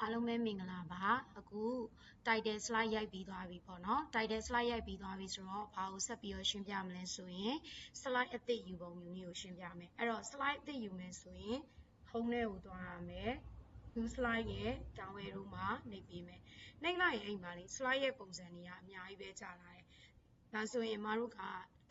အားလုံးပဲမင်္ဂလာပါအခု title slide ရိုက်ပြီးသွားပြီပေါ့နော် title slide ရိုက်ပြီးသွားပြီဆိုတော့ဘာကိုဆက်ပြီးတော့ရှင်းပြမလဲဆိုရင် slide အသစ်ယူပုံယူနည်းကိုရှင်းပြမယ်အဲ့တော့ slide အသစ်ယူမယ်ဆိုရင် home ထဲကိုသွားရမယ် new slide ရဲ့ down arrow မှာနှိပ်ပေးမယ်နှိပ်လိုက်ရင်အိမ်မှာလေ slide ရဲ့ပုံစံတွေကအများကြီးပဲကြာလာတယ်ဒါဆိုရင်မတို့က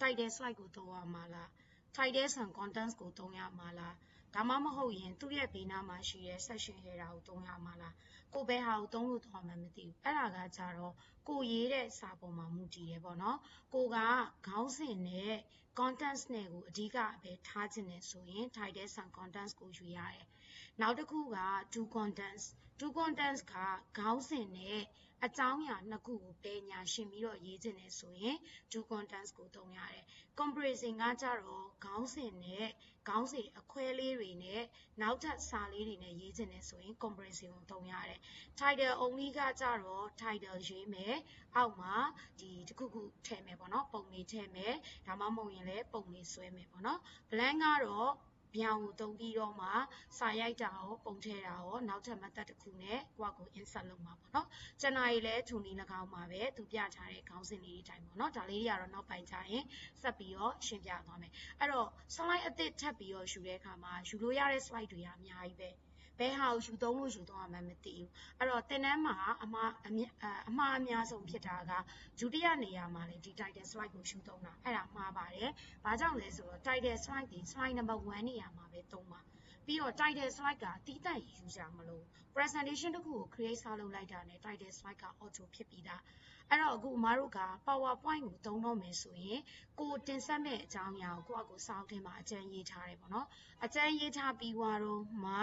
title slide ကိုသုံးရမှာလား title and contents ကိုသုံးရမှာလားဒါမှမဟုတ်ရင်သူ့ရဲ့ဘေးနားမှာရှိတဲ့ section header ကိုသုံးရမှာလားကိုဘယ်ဟာကိုသုံးလို့သွားမှမသိဘူးအဲ့ဒါကကြတော့ကိုရေးတဲ့စာပေါ်မှာမူတည်တယ်ပေါ့နော်ကိုကခေါင်းစဉ်နဲ့ contents နဲ့ကိုအဓိကပဲထားခြင်းနဲ့ဆိုရင် title and contents ကိုယူရတယ်နောက်တစ်ခုက do contents do contents ကခေါင်းစဉ်နဲ့အကြောင်းအရာနှစ်ခုကိုပဲညာရှင်းပြီးတော့ရေးခြင်းနဲ့ဆိုရင် do contents ကိုသုံးရတယ် comparison ကကြတော့ခေါင်းစဉ်နဲ့ခေါင်းစဉ်အခွဲလေးတွေနဲ့နောက်ထပ်စာလေးတွေနဲ့ရေးခြင်းနဲ့ဆိုရင် comparison ကိုသုံးရတယ် title only ကကြတော့ title ရေးမယ်အောက်မှာဒီတစ်ခုခုထည့်မယ်ပေါ့နော်ပုံလေးထည့်မယ်ဒါမှမဟုတ်ရင်လည်းပုံလေးဆွဲမယ်ပေါ့နော် blank ကတော့ဗျောင်ကိုသုံးပြီးတော့မှစာရိုက်တာရောပုံထည့်တာရောနောက်ထပ် method တစ်ခုနဲ့ကိုယ့်ကို insert လုပ်မှာပေါ့နော်ကျန်တာတွေလည်းထုံနည်း၎င်းမှာပဲသူပြထားတဲ့ခေါင်းစဉ်လေးတွေတိုင်းပေါ့နော်ဒါလေးတွေကတော့နောက်ပိုင်းကျရင်ဆက်ပြီးတော့ရှင်းပြသွားမယ်အဲ့တော့ slide အသစ်ထပ်ပြီးတော့ယူတဲ့အခါမှာယူလို့ရတဲ့ slide တွေကအများကြီးပဲဘယ်ဟာကိုယူသုံးလို့ယူသွားမှမသိဘူးအဲ့တော့သင်တန်းမှာအမှားအများဆုံးဖြစ်တာကဒုတိယနေရာမှာလေဒီ title slide ကိုယူသုံးတာအဲ့ဒါမှားပါတယ်ဘာကြောင့်လဲဆိုတော့ title slide ဒီ slide number 1နေရာမှာပဲသုံးပါပြီးတော့ title slide ကတီးတန့်ယူကြမလို့ presentation တစ်ခုကို create ဆောက်လုပ်လိုက်တာနဲ့ title slide က auto ဖြစ်ပြီးသားအဲ့တော့အခုအမားတို့က PowerPoint ကိုသုံးတော့မယ်ဆိုရင်ကိုတင်ဆက်မဲ့အကြောင်းအရာကိုကိုယ့်အကိုစာအုပ်ထဲမှာအကျဉ်းရေးထားတယ်ပေါ့နော်အကျဉ်းရေးထားပြီးတော့မှ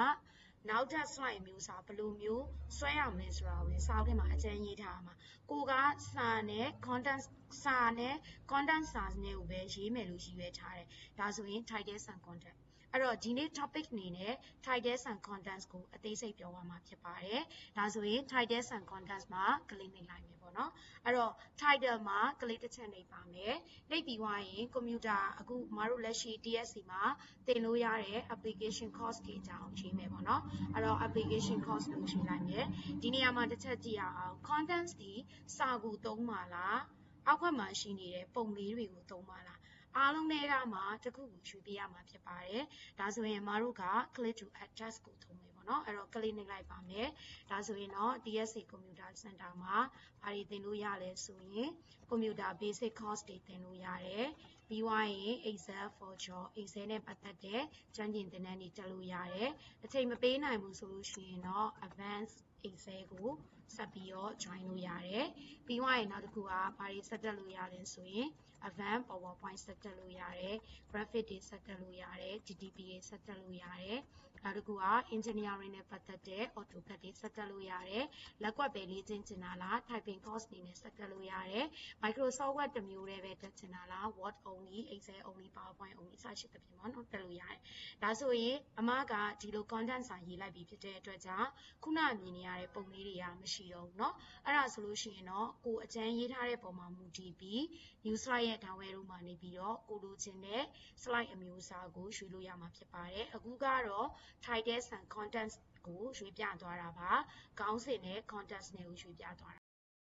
နောက်ထပ် slide မျိုးစာဘယ်လိုမျိုးဆွဲရမလဲဆိုတာကိုစာအုပ်ထဲမှာအကျဉ်းရေးထားရမှာကိုကစာနဲ့ content စာနဲ့ content စာနဲ့ကိုပဲရေးမယ်လို့ရည်ရွယ်ထားတယ်ဒါဆိုရင် title and content အဲ့တော့ဒီနေ့ topic အနေနဲ့ title and contents ကိုအသေးစိတ်ပြောရမှာဖြစ်ပါတယ်ဒါဆိုရင် title and contents မှာကလေးနှိပ်လိုက်မယ်ပေါ့နော်အဲ့တော့ title မှာကလေးတစ်ချက်နှိပ်ပါမယ်နှိပ်ပြီးသွားရင်ကွန်ပျူတာအခုမတို့လက်ရှိ TSC မှာသင်လို့ရတဲ့ application course တွေအကြောင်းရေးမယ်ပေါ့နော်အဲ့တော့ application course လို့ရေးလိုက်မယ်ဒီနေရာမှာတစ်ချက်ကြည့်ရအောင် contents ဒီစာကိုသုံးပါလားအောက်ဘက်မှာရှိနေတဲ့ပုံလေးတွေကိုသုံးပါလားအားလုံးထဲကမှတစ်ခုကိုရွေးပြရမှာဖြစ်ပါတယ်ဒါဆိုရင်မတို့က click to adjust ကိုသုံးမယ်ပေါ့နော်အဲ့တော့ click နှိပ်လိုက်ပါမယ်ဒါဆိုရင်တော့ TSC Computer Center မှာဘာတွေသင်လို့ရလဲဆိုရင် Computer Basic Course တွေသင်လို့ရတယ်ပြီးသွားရင် Excel for Job Excel နဲ့ပတ်သက်တဲ့ကျွမ်းကျင်သင်တန်းတွေတက်လို့ရတယ်အချိန်မပေးနိုင်ဘူးဆိုလို့ရှိရင်တော့ Advanced Excel ကိုဆက်ပြီးတော့ join လို့ရတယ်ပြီးသွားရင်နောက်တစ်ခုကဘာတွေဆက်တက်လို့ရလဲဆိုရင် Advanced PowerPoint ဆက်တက်လို့ရတယ် Graphic တွေဆက်တက်လို့ရတယ် GTP တွေဆက်တက်လို့ရတယ်နောက်တစ်ခုက Engineering နဲ့ပတ်သက်တဲ့ AutoCAD တွေဆက်တက်လို့ရတယ်လက်ကွက်ပဲလေ့ကျင့်ချင်တာလား Typing course အနေနဲ့ဆက်တက်လို့ရတယ် Microsoft Word တစ်မျိုးတည်းပဲတက်ချင်တာလား Word only Excel only PowerPoint only စသဖြင့်ပေါ့နော်တက်လို့ရတယ်ဒါဆိုရင်အမကဒီလို content စာရေးလိုက်ပြီးဖြစ်တဲ့အတွက်ကြောင့်ခုနမြင်နေရတဲ့ပုံလေးတွေကမရှိတော့ဘူးเนาะအဲ့ဒါဆိုလို့ရှိရင်တော့ကိုအကျဉ်းရေးထားတဲ့ပုံမှာမူတည်ပြီး new slide ရဲ့ down arrow မှာနေပြီးတော့ကိုလိုချင်တဲ့ slide အမျိုးအစားကိုရွေးလို့ရမှာဖြစ်ပါတယ်အခုကတော့ title and contents ကိုရွေးပြသွားတာပါခေါင်းစဉ်နဲ့ contents နဲ့ကိုရွေးပြသွား